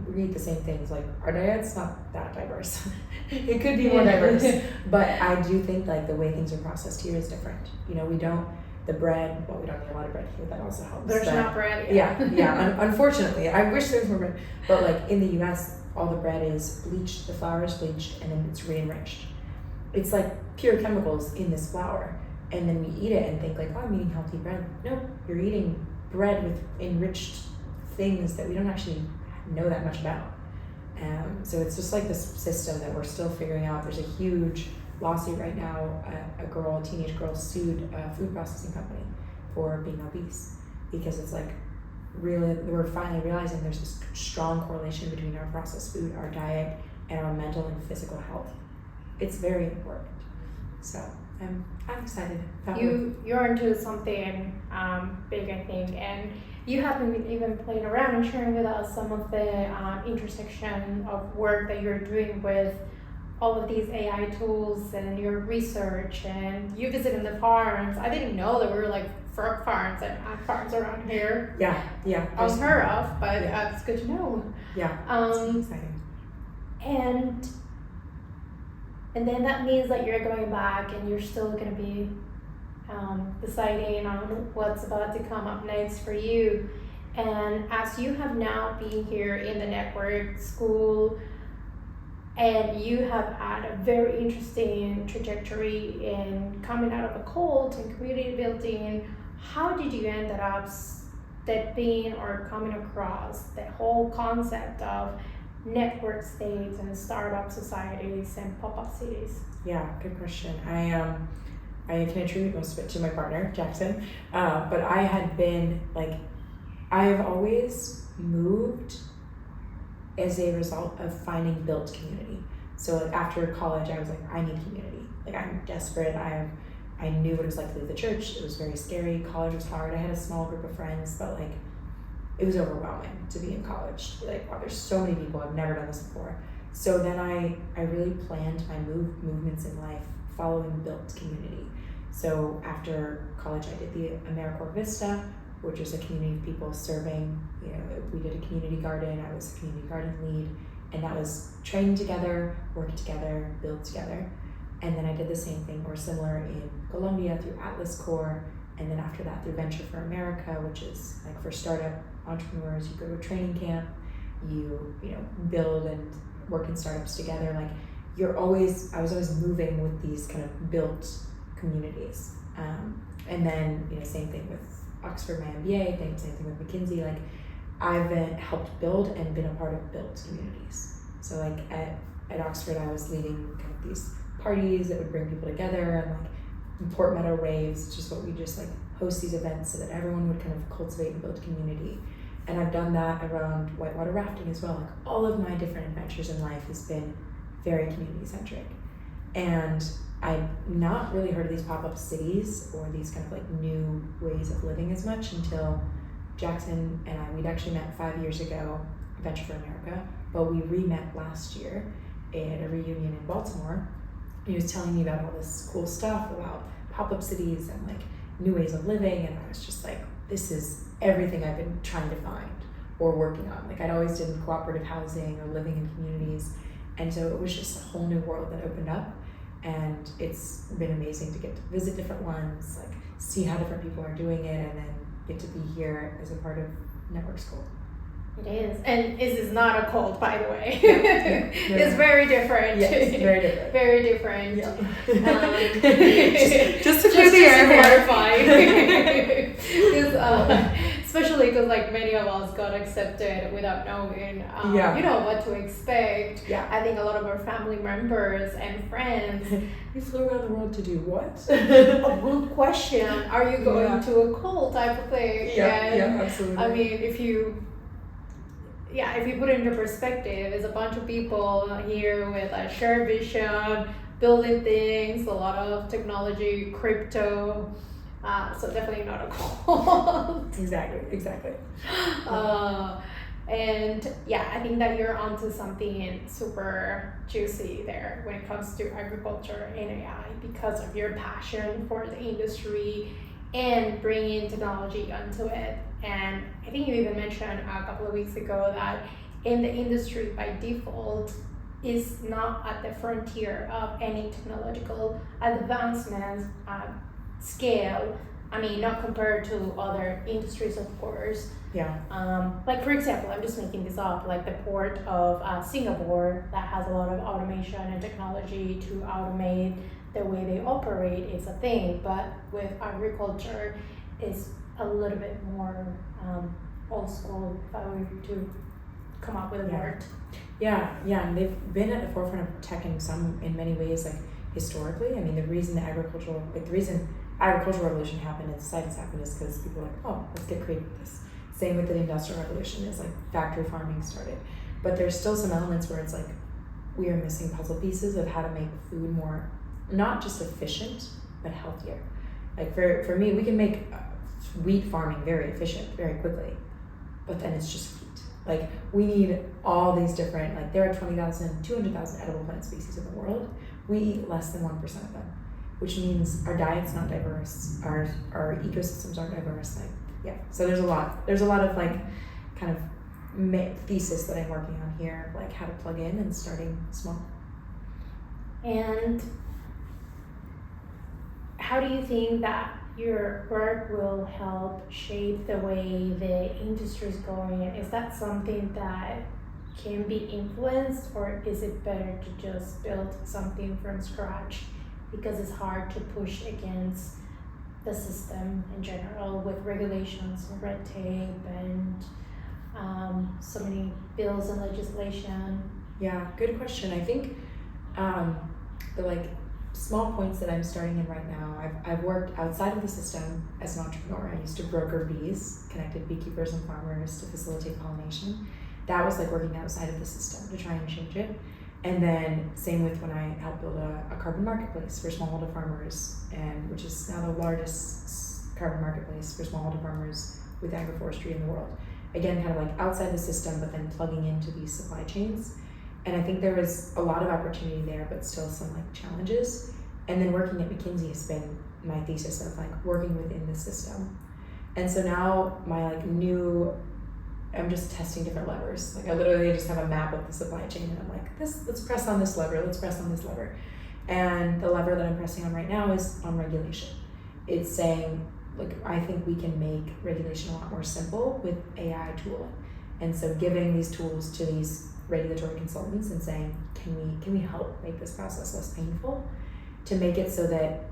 we eat the same things. Like our diet's not that diverse. It could be more diverse, but I do think like the way things are processed here is different. We don't, the bread, well, we don't eat a lot of bread here, that also helps. There's not bread. Yeah. Unfortunately, I wish there was more bread, but like in the US, all the bread is bleached, the flour is bleached, and then it's re-enriched. It's like pure chemicals in this flour, and then we eat it and think like, oh, I'm eating healthy bread. No, you're eating bread with enriched things that we don't actually know that much about. So it's just like this system that we're still figuring out. There's a huge lawsuit right now. A teenage girl sued a food processing company for being obese, because it's like really, we're finally realizing there's this strong correlation between our processed food, our diet, and our mental and physical health. It's very important. So I'm excited. You're into something big, I think, and you have been even playing around and sharing with us some of the intersection of work that you're doing with all of these AI tools and your research, and you visited the farms. I didn't know there were like frog farms and ant farms around here. Yeah. Unheard of, but it's good to know. Yeah, it's exciting. And then that means that you're going back and you're still going to be deciding on what's about to come up next for you. And as you have now been here in the network school, and you have had a very interesting trajectory in coming out of a cult and community building, how did you end up stepping or coming across the whole concept of network states and startup societies and pop-up cities? Yeah, good question. I can attribute most of it to my partner, Jackson, but I had been like, I have always moved as a result of finding built community. So like after college, I was like, I need community. Like I'm desperate. I knew what it was like to leave the church. It was very scary. College was hard. I had a small group of friends, but like it was overwhelming to be in college. Like, wow, there's so many people. I've never done this before. So then I really planned my movements in life following built community. So after college, I did the AmeriCorps Vista, which is a community of people serving. We did a community garden. I was a community garden lead, and that was train together, work together, build together. And then I did the same thing or similar in Colombia through Atlas Corps, and then after that through Venture for America, which is like for startup entrepreneurs. You go to a training camp, you build and work in startups together. Like I was always moving with these kind of built communities. And then same thing with Oxford, my MBA, same thing with McKinsey. Like I've helped build and been a part of built communities. So like at Oxford, I was leading kind of these parties that would bring people together, and like Port Meadow Raves, just what we just like host these events so that everyone would kind of cultivate and build community. And I've done that around whitewater rafting as well. Like all of my different adventures in life has been very community centric. And I'd not really heard of these pop-up cities or these kind of like new ways of living as much until Jackson and we'd actually met 5 years ago, Venture for America, but we re-met last year at a reunion in Baltimore. He was telling me about all this cool stuff about pop-up cities and like new ways of living, and I was just like, this is everything I've been trying to find or working on. Like I'd always done cooperative housing or living in communities, and so it was just a whole new world that opened up, and it's been amazing to get to visit different ones, like see how different people are doing it, and then get to be here as a part of network school. It is, and this is not a cult, by the way. Yeah. It's very different. Yes, very different. Very different. Yeah. Just to clear the air. Because especially because like many of us got accepted without knowing, what to expect. Yeah. I think a lot of our family members and friends. You flew around the world to do what? A good question. Are you going to a cult type of thing? Yeah, absolutely. I mean, if you put it into perspective, it's a bunch of people here with a shared vision, building things, a lot of technology, crypto, so definitely not a cult. Exactly. And yeah, I think that you're onto something super juicy there when it comes to agriculture and AI because of your passion for the industry and bringing technology onto it. And I think you even mentioned a couple of weeks ago that in the industry by default is not at the frontier of any technological advancements scale. I mean, not compared to other industries, of course. Yeah. Like for example, I'm just making this up, like the port of Singapore that has a lot of automation and technology to automate the way they operate is a thing, but with agriculture, it's a little bit more old school, if I were to come up with a word. Yeah, and they've been at the forefront of tech in many ways, like historically. I mean, the reason agricultural revolution happened and society's happened is because people were like, oh, let's get creative with this. Same with the industrial revolution, is like factory farming started. But there's still some elements where it's like we are missing puzzle pieces of how to make food more, not just efficient, but healthier. Like for me, we can make wheat farming very efficient, very quickly, but then it's just wheat. Like we need all these different, like there are 200,000 edible plant species in the world. We eat less than 1% of them, which means our diet's not diverse, our ecosystems aren't diverse. Like, yeah, so there's a lot of like kind of thesis that I'm working on here, like how to plug in and starting small. And how do you think that your work will help shape the way the industry is going? Is that something that can be influenced, or is it better to just build something from scratch because it's hard to push against the system in general with regulations and red tape and so many bills and legislation? Yeah, good question. I think the like small points that I'm starting in right now, I've worked outside of the system as an entrepreneur. I used to broker bees, connected beekeepers and farmers to facilitate pollination. That was like working outside of the system to try and change it. And then same with when I helped build a carbon marketplace for smallholder farmers, and which is now the largest carbon marketplace for smallholder farmers with agroforestry in the world. Again, kind of like outside the system, but then plugging into these supply chains. And I think there was a lot of opportunity there, but still some like challenges. And then working at McKinsey has been my thesis of like working within the system. And so now I'm just testing different levers. Like I literally just have a map of the supply chain and I'm like, let's press on this lever, let's press on this lever. And the lever that I'm pressing on right now is on regulation. It's saying, like, I think we can make regulation a lot more simple with AI tooling. And so giving these tools to these regulatory consultants and saying, can we help make this process less painful to make it so that,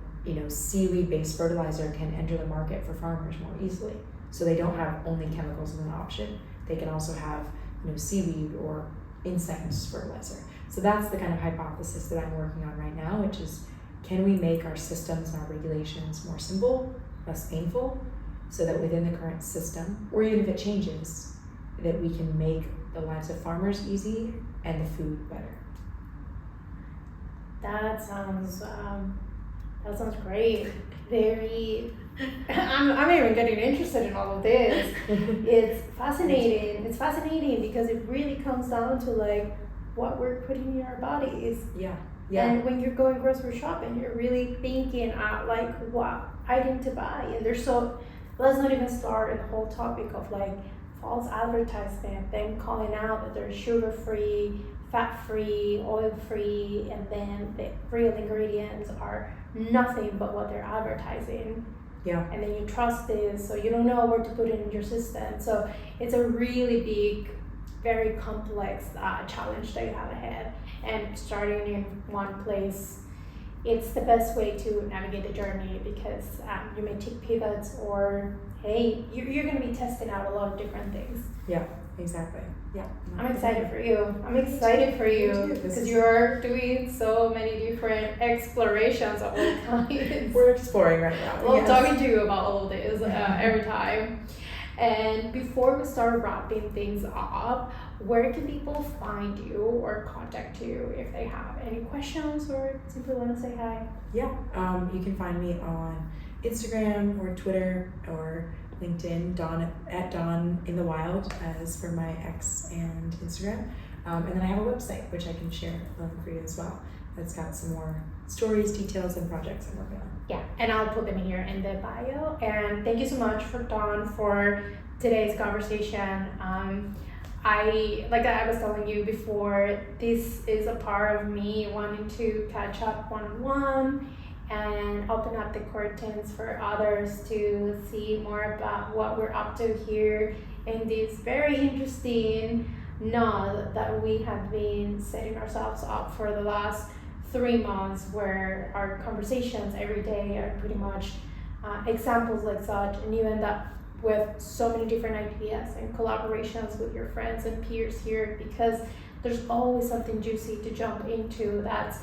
seaweed-based fertilizer can enter the market for farmers more easily. So they don't have only chemicals as an option. They can also have, seaweed or insects fertilizer. So that's the kind of hypothesis that I'm working on right now, which is, can we make our systems and our regulations more simple, less painful, so that within the current system, or even if it changes, that we can make the lives of farmers easy and the food better. That sounds great. Very. I'm even getting interested in all of this. It's fascinating. It's fascinating because it really comes down to like what we're putting in our bodies. Yeah. And when you're going grocery shopping, you're really thinking like what item to buy. And let's not even start in the whole topic of like false advertisement, them calling out that they're sugar-free, fat-free, oil-free, and then the real ingredients are nothing but what they're advertising. Yeah. And then you trust this, so you don't know where to put it in your system. So it's a really big, very complex challenge that you have ahead. And starting in one place, it's the best way to navigate the journey because you may take pivots or, hey, you're going to be testing out a lot of different things. Yeah, exactly. Yeah. I'm excited for you. I'm excited for you because you're doing so many different explorations of all kinds. We're exploring right now. I love talking to you about all of this every time. And before we start wrapping things up, where can people find you or contact you if they have any questions or simply want to say hi? Yeah, you can find me on Instagram or Twitter or LinkedIn, at Dawn in the Wild, as for my X and Instagram. And then I have a website, which I can share a link for you as well. That's got some more stories, details, and projects I'm working on. Yeah, and I'll put them here in the bio. And thank you so much for Dawn for today's conversation. Like I was telling you before, this is a part of me wanting to catch up one-on-one and open up the curtains for others to see more about what we're up to here in this very interesting node that we have been setting ourselves up for the last 3 months, where our conversations every day are pretty much examples like such, and you end up with so many different ideas and collaborations with your friends and peers here, because there's always something juicy to jump into that's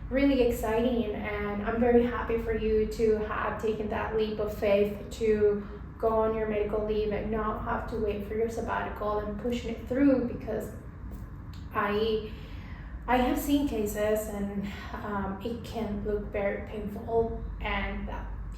really exciting. And I'm very happy for you to have taken that leap of faith to go on your medical leave and not have to wait for your sabbatical and pushing it through, because I have seen cases and it can look very painful, and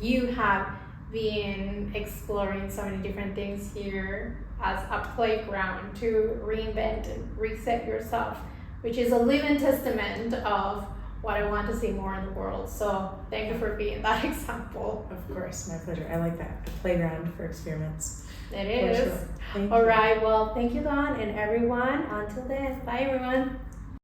you have been exploring so many different things here as a playground to reinvent and reset yourself, which is a living testament of what I want to see more in the world. So thank you for being that example. Of course, my pleasure. I like that. A playground for experiments. It is. Sure. All right. Well, thank you, Dawn, and everyone. Until then, bye, everyone.